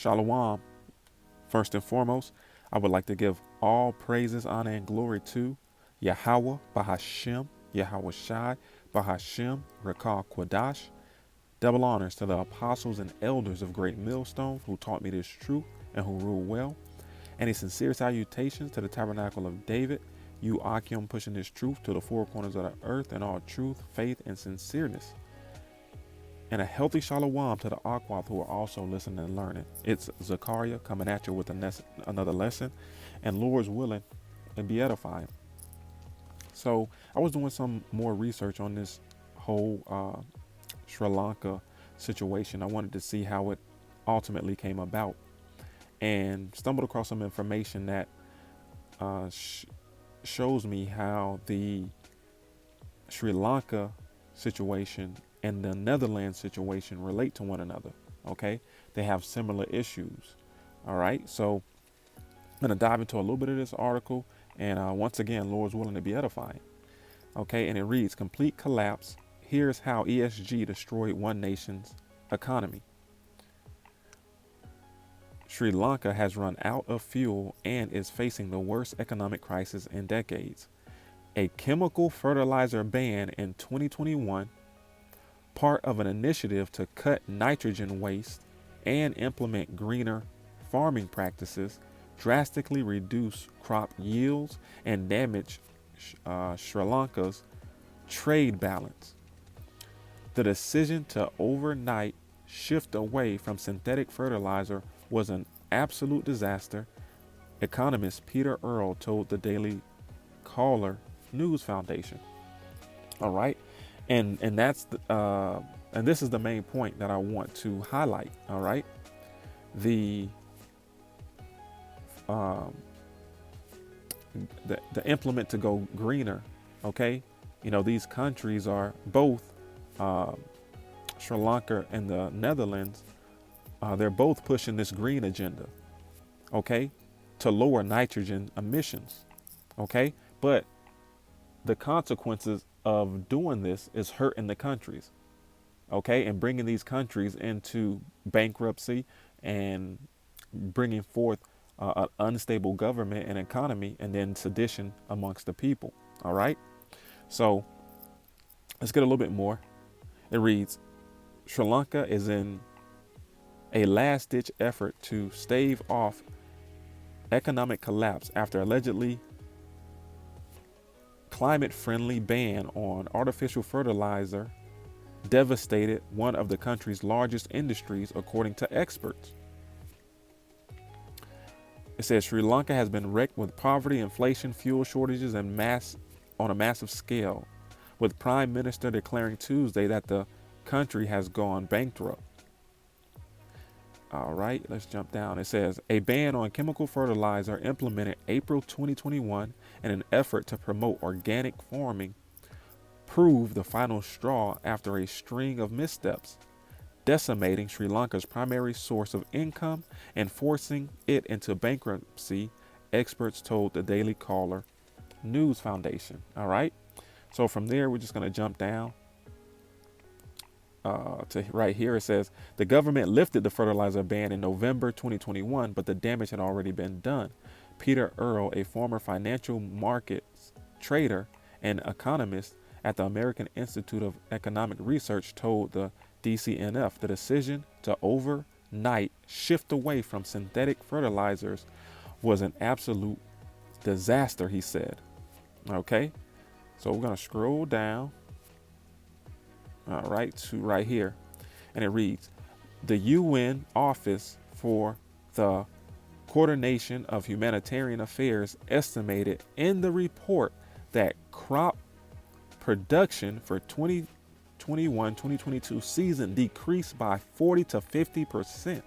Shalom. First and foremost, I would like to give all praises, honor, and glory to Yahweh, Bahashem, Yahweh Shai, Bahashem, Rekah Kwadash. Double honors to the apostles and elders of Great Millstone who taught me this truth and who rule well. And a sincere salutations to the Tabernacle of David, you Akim pushing this truth to the four corners of the earth in all truth, faith, and sincereness. And a healthy shalom to the Akwath who are also listening and learning. It's Zakar'Yah coming at you with another lesson, and Lord's willing, and be edifying. So I was doing some more research on this whole Sri Lanka situation. I wanted to see how it ultimately came about, and stumbled across some information that shows me how the Sri Lanka situation and the Netherlands situation relate to one another. Okay, they have similar issues. All right, so I'm going to dive into a little bit of this article, and once again, Lord's willing, to be edifying. Okay, and it reads: complete collapse. Here's how ESG destroyed one nation's economy. Sri Lanka has run out of fuel and is facing the worst economic crisis in decades. A chemical fertilizer ban in 2021, part of an initiative to cut nitrogen waste and implement greener farming practices, drastically reduce crop yields and damage Sri Lanka's trade balance. The decision to overnight shift away from synthetic fertilizer was an absolute disaster, economist Peter Earle told the Daily Caller News Foundation. All right, and that's and this is the main point that I want to highlight. All right, the implement to go greener. Okay, you know, these countries are both Sri Lanka and the Netherlands. They're both pushing this green agenda, okay, to lower nitrogen emissions, okay? But the consequences of doing this is hurting the countries, okay, and bringing these countries into bankruptcy and bringing forth an unstable government and economy, and then sedition amongst the people, all right? So let's get a little bit more. It reads: Sri Lanka is in a last-ditch effort to stave off economic collapse after allegedly climate-friendly ban on artificial fertilizer devastated one of the country's largest industries, according to experts. It says Sri Lanka has been wrecked with poverty, inflation, fuel shortages, and on a massive scale, with Prime Minister declaring Tuesday that the country has gone bankrupt. All right, let's jump down. It says a ban on chemical fertilizer implemented April 2021 in an effort to promote organic farming proved the final straw after a string of missteps, decimating Sri Lanka's primary source of income and forcing it into bankruptcy, experts told the Daily Caller News Foundation. All right, so from there, we're just going to jump down to right here. It says the government lifted the fertilizer ban in November 2021, but the damage had already been done. Peter Earle, a former financial markets trader and economist at the American Institute of Economic Research, told the DCNF the decision to overnight shift away from synthetic fertilizers was an absolute disaster, he said. Okay, so we're going to scroll down. All right, to right here. And it reads: the UN Office for the Coordination of Humanitarian Affairs estimated in the report that crop production for 2021-2022 season decreased by 40 to 50%.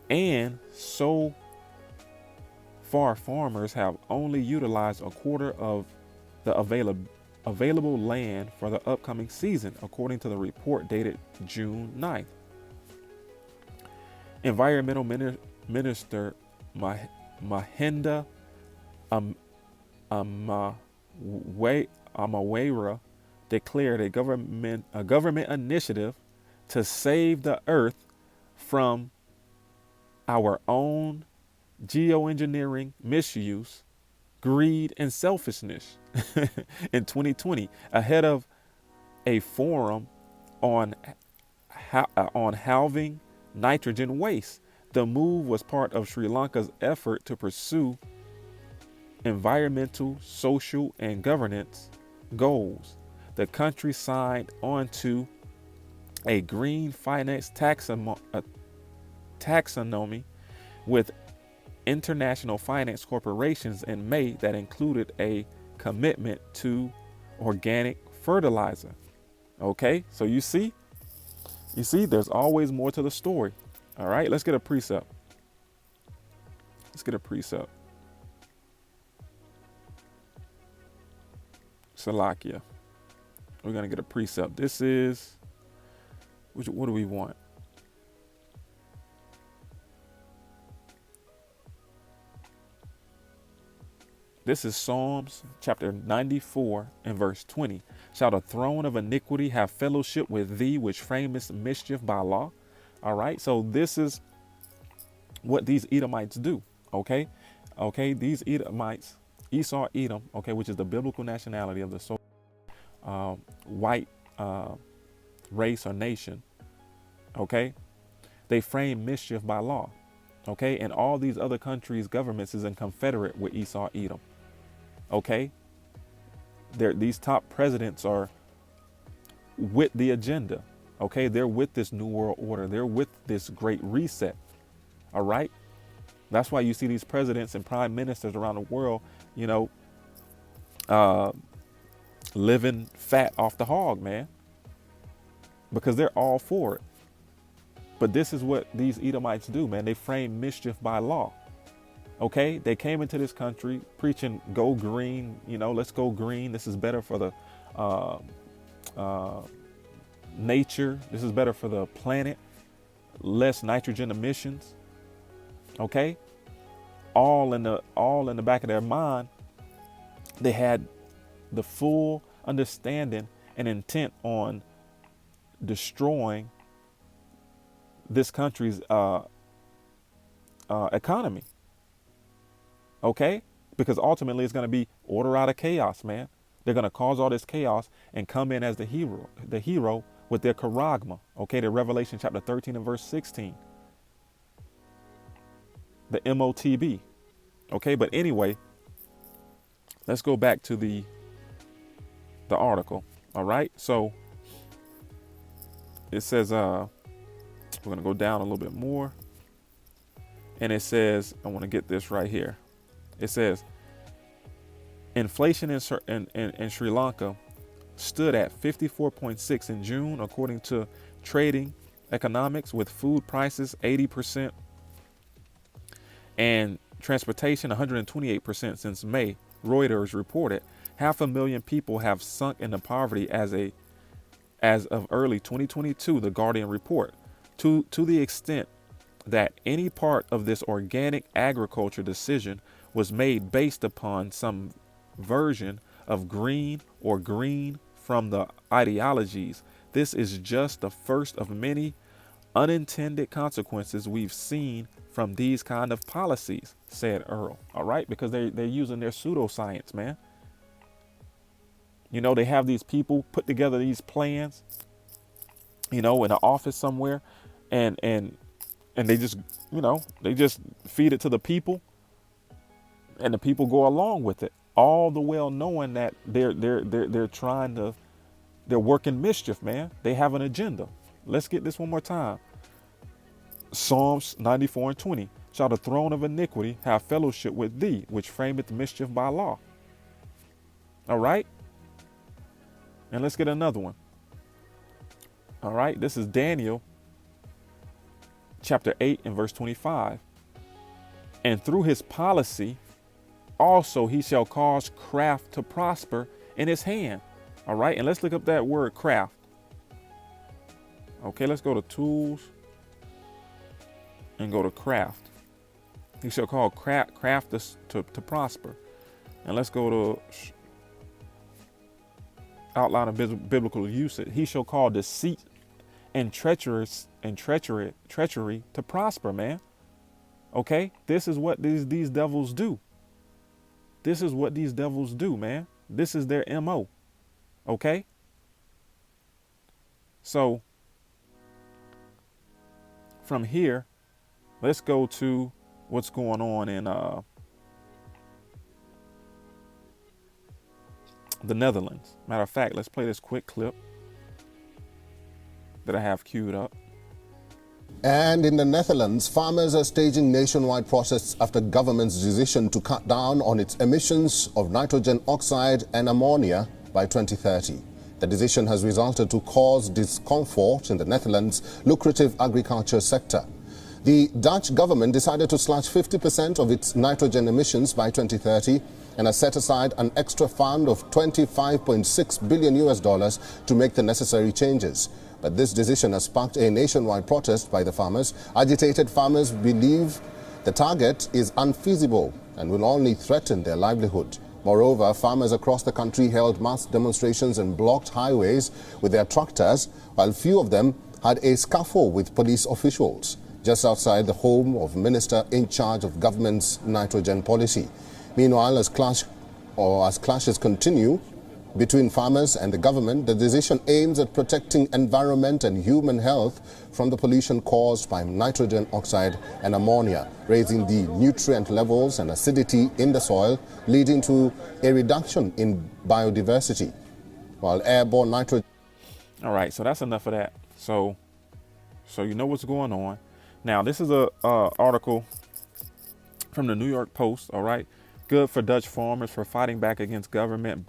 And so far, farmers have only utilized a quarter of the available land for the upcoming season, according to the report dated June 9th. Environmental Minister Mahinda Amawera declared a government initiative to save the earth from our own geoengineering misuse, greed, and selfishness. In 2020, ahead of a forum on on halving nitrogen waste. The move was part of Sri Lanka's effort to pursue environmental, social, and governance goals. The country signed on to a green finance taxonomy with international finance corporations in May that included a commitment to organic fertilizer. Okay, so you see, there's always more to the story. All right, let's get a precept. Salakia. We're going to get a precept. This is, what do we want? This is Psalms chapter 94 and verse 20. Shall the throne of iniquity have fellowship with thee, which framest mischief by law? All right. So this is what these Edomites do. Okay. These Edomites, Esau, Edom, okay, which is the biblical nationality of the white race or nation. Okay. They frame mischief by law. Okay. And all these other countries' governments is in confederate with Esau, Edom. Okay. These top presidents are with the agenda. Okay. They're with this new world order. They're with this great reset. All right. That's why you see these presidents and prime ministers around the world, living fat off the hog, man, because they're all for it. But this is what these Edomites do, man. They frame mischief by law. Okay, they came into this country preaching go green, let's go green. This is better for the nature. This is better for the planet. Less nitrogen emissions. Okay, all in the back of their mind, they had the full understanding and intent on destroying this country's economy. Okay, because ultimately it's going to be order out of chaos, man. They're going to cause all this chaos and come in as the hero with their charagma. Okay, the Revelation chapter 13 and verse 16. The MOTB. Okay, but anyway, let's go back to the article. All right, so it says we're gonna go down a little bit more, and it says, I want to get this right here. It says inflation in Sri Lanka stood at 54.6 in June, according to Trading Economics, with food prices 80%. And transportation 128% since May. Reuters reported 500,000 people have sunk into poverty as of early 2022, the Guardian report, to the extent that any part of this organic agriculture decision was made based upon some version of green or green from the ideologies. This is just the first of many unintended consequences we've seen from these kind of policies, said Earl. All right, because they're using their pseudoscience, man. They have these people put together these plans, in an office somewhere, and they just feed it to the people, and the people go along with it, all the well knowing that they're working mischief, man. They have an agenda. Let's get this one more time. Psalms 94 and 20. Shall the throne of iniquity have fellowship with thee, which frameth mischief by law? All right. And let's get another one. All right. This is Daniel chapter 8 and verse 25. And through his policy, also he shall cause craft to prosper in his hand. All right. And let's look up that word craft. Okay. Let's go to tools and go to craft. He shall call craft to prosper. And let's go to outline of biblical usage. He shall call deceit and treachery to prosper, man. Okay, this is what these devils do. This is what these devils do, man. This is their MO. Okay? So from here, let's go to what's going on in the Netherlands. Matter of fact, let's play this quick clip that I have queued up. And in the Netherlands, farmers are staging nationwide protests after government's decision to cut down on its emissions of nitrogen oxide and ammonia by 2030. The decision has resulted to cause discomfort in the Netherlands' lucrative agriculture sector. The Dutch government decided to slash 50% of its nitrogen emissions by 2030 and has set aside an extra fund of $25.6 billion to make the necessary changes. But this decision has sparked a nationwide protest by the farmers. Agitated farmers believe the target is unfeasible and will only threaten their livelihood. Moreover, farmers across the country held mass demonstrations and blocked highways with their tractors, while few of them had a scuffle with police officials just outside the home of minister in charge of government's nitrogen policy. Meanwhile, as clashes continue between farmers and the government, the decision aims at protecting environment and human health from the pollution caused by nitrogen oxide and ammonia, raising the nutrient levels and acidity in the soil, leading to a reduction in biodiversity, while airborne nitrogen... All right, so that's enough of that. So you know what's going on. Now, this is a article from the New York Post, all right? Good for Dutch farmers for fighting back against government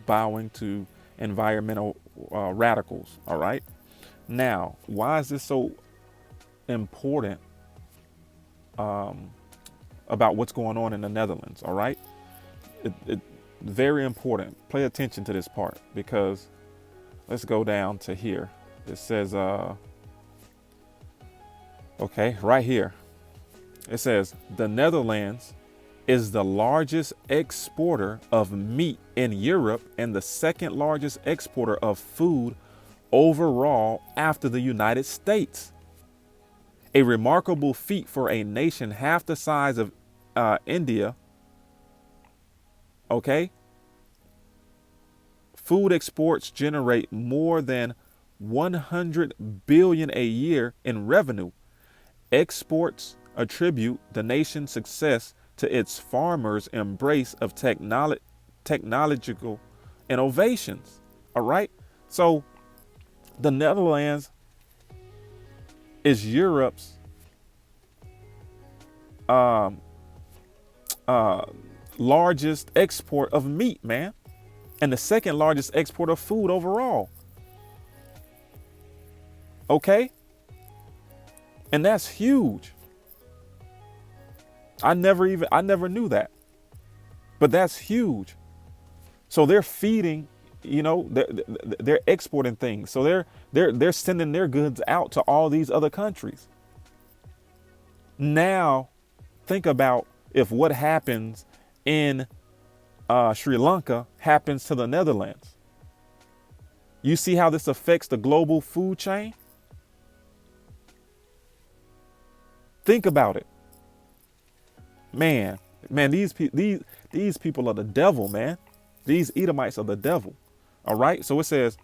bowing to environmental radicals. All right. Now, why is this so important about what's going on in the Netherlands? All right. Very important. Pay attention to this part, because let's go down to here. It says, okay, right here. It says the Netherlands is the largest exporter of meat in Europe and the second largest exporter of food overall after the United States. A remarkable feat for a nation half the size of India. Okay. Food exports generate more than 100 billion a year in revenue. Exports attribute the nation's success to its farmers' embrace of technological innovations. All right. So the Netherlands is Europe's largest export of meat, man, and the second largest export of food overall. Okay. And that's huge. I never knew that, but that's huge. So they're feeding, you know, they're exporting things. So they're sending their goods out to all these other countries. Now, think about if what happens in Sri Lanka happens to the Netherlands. You see how this affects the global food chain? Think about it. Man, these people are the devil, man. These Edomites are the devil. All right. So it says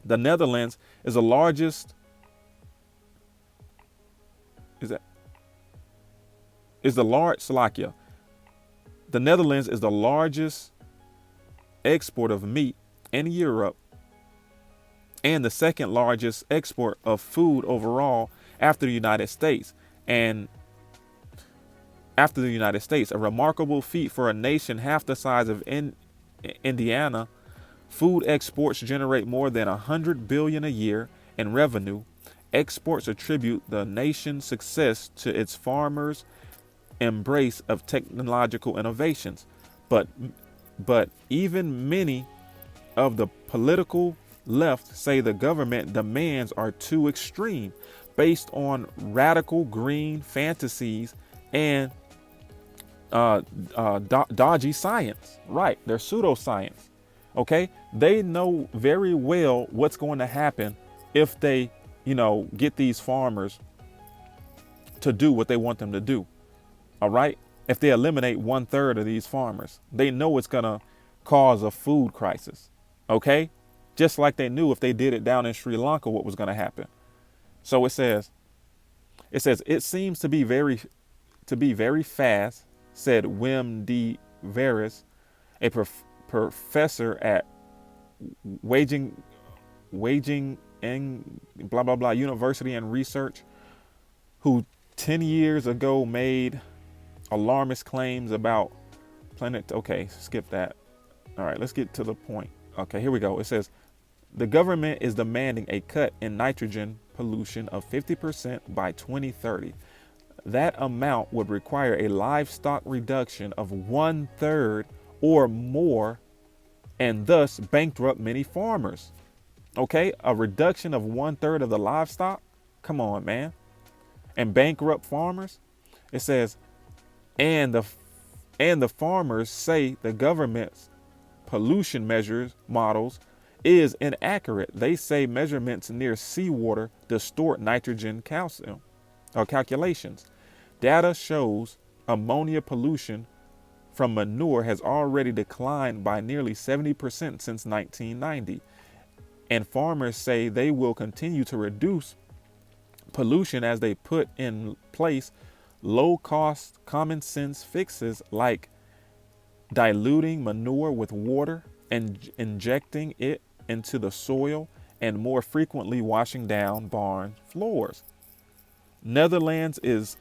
the Netherlands is the largest. Zakar'Yah. The Netherlands is the largest export of meat in Europe and the second largest export of food overall after the United States. And after the United States, a remarkable feat for a nation half the size of Indiana. Food exports generate more than 100 billion a year in revenue. Exports attribute the nation's success to its farmers' embrace of technological innovations. But even many of the political left say the government demands are too extreme, based on radical green fantasies and dodgy science. Right. They're pseudoscience. OK, they know very well what's going to happen if they, you know, get these farmers to do what they want them to do. All right. If they eliminate 1/3 of these farmers, they know it's going to cause a food crisis. Okay. Just like they knew if they did it down in Sri Lanka, what was going to happen. So it says, it seems to be very fast, said Wim D. Veris, a professor at waging and blah, blah, blah, university and research, who 10 years ago made alarmist claims about planet. Okay, skip that. All right, let's get to the point. Okay, here we go. It says, the government is demanding a cut in nitrogen pollution of 50% by 2030. That amount would require a livestock reduction of 1/3 or more, and thus bankrupt many farmers. Okay, a reduction of 1/3 of the livestock. Come on, man. And bankrupt farmers. It says, and the farmers say the government's pollution measures models is inaccurate. They say measurements near seawater distort nitrogen calcium calculations. Data shows ammonia pollution from manure has already declined by nearly 70% since 1990. And farmers say they will continue to reduce pollution as they put in place low-cost, common-sense fixes like diluting manure with water and injecting it into the soil, and more frequently washing down barn floors. Netherlands is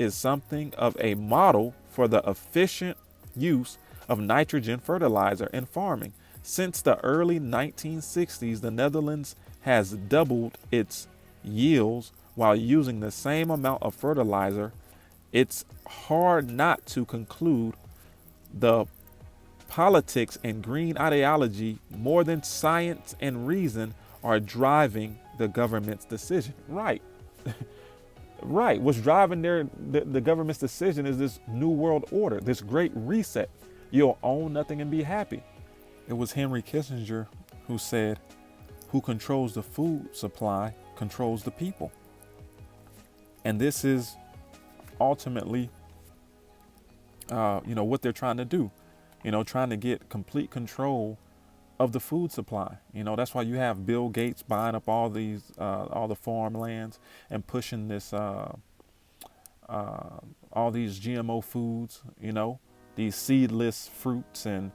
something of a model for the efficient use of nitrogen fertilizer in farming. Since the early 1960s, the Netherlands has doubled its yields while using the same amount of fertilizer. It's hard not to conclude the politics and green ideology more than science and reason are driving the government's decision. Right. Right. What's driving the government's decision is this new world order, this great reset. You'll own nothing and be happy. It was Henry Kissinger who said, who controls the food supply controls the people. And this is ultimately, what they're trying to do, trying to get complete control of the food supply. That's why you have Bill Gates buying up all the farmlands and pushing this, all these GMO foods, these seedless fruits and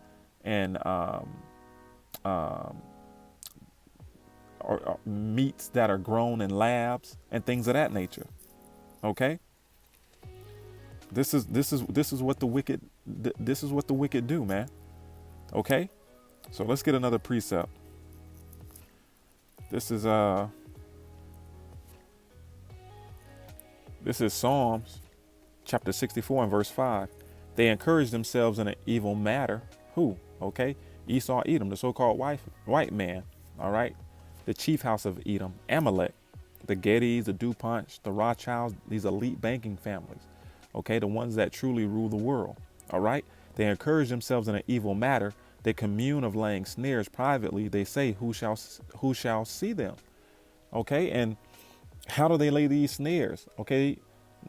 or meats that are grown in labs and things of that nature. Okay. This is what the wicked do, man. Okay. So let's get another precept. This is Psalms chapter 64 and verse 5. They encourage themselves in an evil matter. Who? Okay. Esau, Edom, the so-called white man. All right. The chief house of Edom, Amalek, the Gettys, the DuPonts, the Rothschilds, these elite banking families. Okay. The ones that truly rule the world. All right. They encourage themselves in an evil matter. They commune of laying snares privately. They say, who shall see them? Okay. And how do they lay these snares? Okay.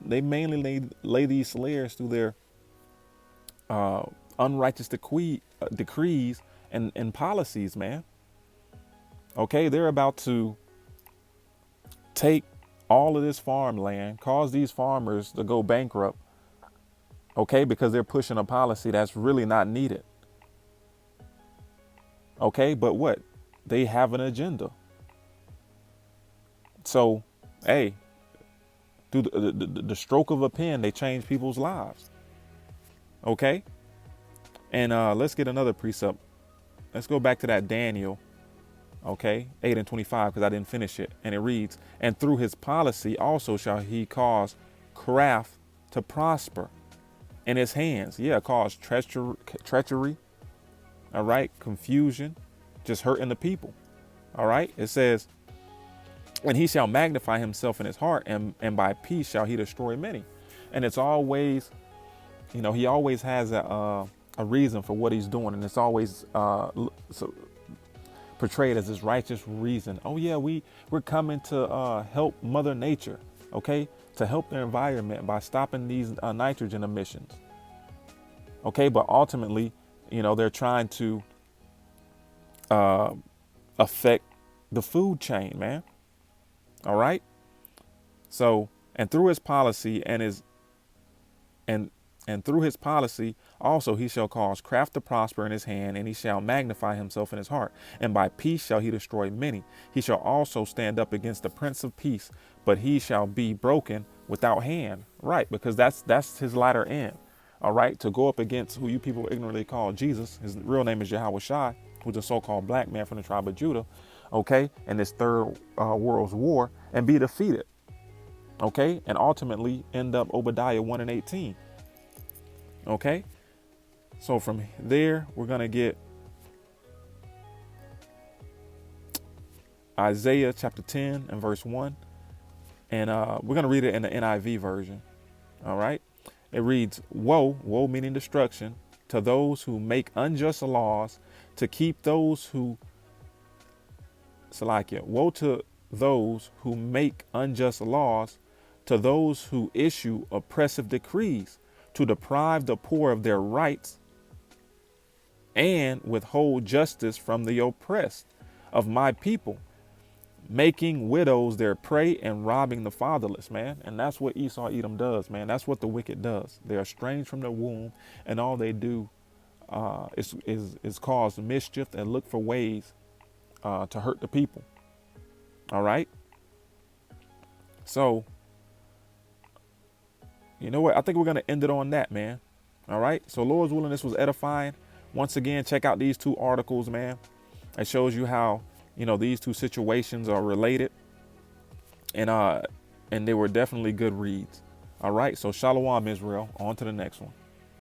They mainly lay these snares through their unrighteous decrees and policies, man. Okay. They're about to take all of this farmland, cause these farmers to go bankrupt. Okay. Because they're pushing a policy that's really not needed. Okay. But what? They have an agenda. So, hey, through the stroke of a pen, they change people's lives. Okay. And let's get another precept. Let's go back to that Daniel. Okay. 8 and 25, because I didn't finish it. And it reads, and through his policy also shall he cause craft to prosper in his hands. Yeah. Cause treachery. All right. Confusion. Just hurting the people. All right. It says, and he shall magnify himself in his heart, and by peace shall he destroy many. And it's always, he always has a reason for what he's doing. And it's always, portrayed as this righteous reason. Oh yeah, we're coming to help Mother Nature, okay, to help the environment by stopping these nitrogen emissions. Okay, but ultimately, they're trying to affect the food chain, man. All right. So, and through his policy and through his policy also he shall cause craft to prosper in his hand, and he shall magnify himself in his heart. And by peace shall he destroy many. He shall also stand up against the Prince of Peace, but he shall be broken without hand. Right, because that's his latter end. All right, to go up against who you people ignorantly call Jesus. His real name is Yahweh Shai, who's a so-called black man from the tribe of Judah. Okay, in this third world's war, and be defeated. Okay, and ultimately end up Obadiah 1:18. Okay, so from there we're gonna get Isaiah chapter 10 and verse 1, and we're gonna read it in the NIV version. All right, it reads, woe meaning destruction, to those who make unjust laws, to keep those who Salakia, woe to those who make unjust laws, to those who issue oppressive decrees, to deprive the poor of their rights and withhold justice from the oppressed of my people, making widows their prey and robbing the fatherless, man. And that's what Esau Edom does, man. That's what the wicked does. They're estranged from their womb, and all they do is cause mischief and look for ways to hurt the people. All right. So, you know what? I think we're going to end it on that, man. All right. So, Lord's willing, this was edifying. Once again, check out these two articles, man. It shows you how, these two situations are related. And they were definitely good reads. All right. So, Shalom, Israel. On to the next one.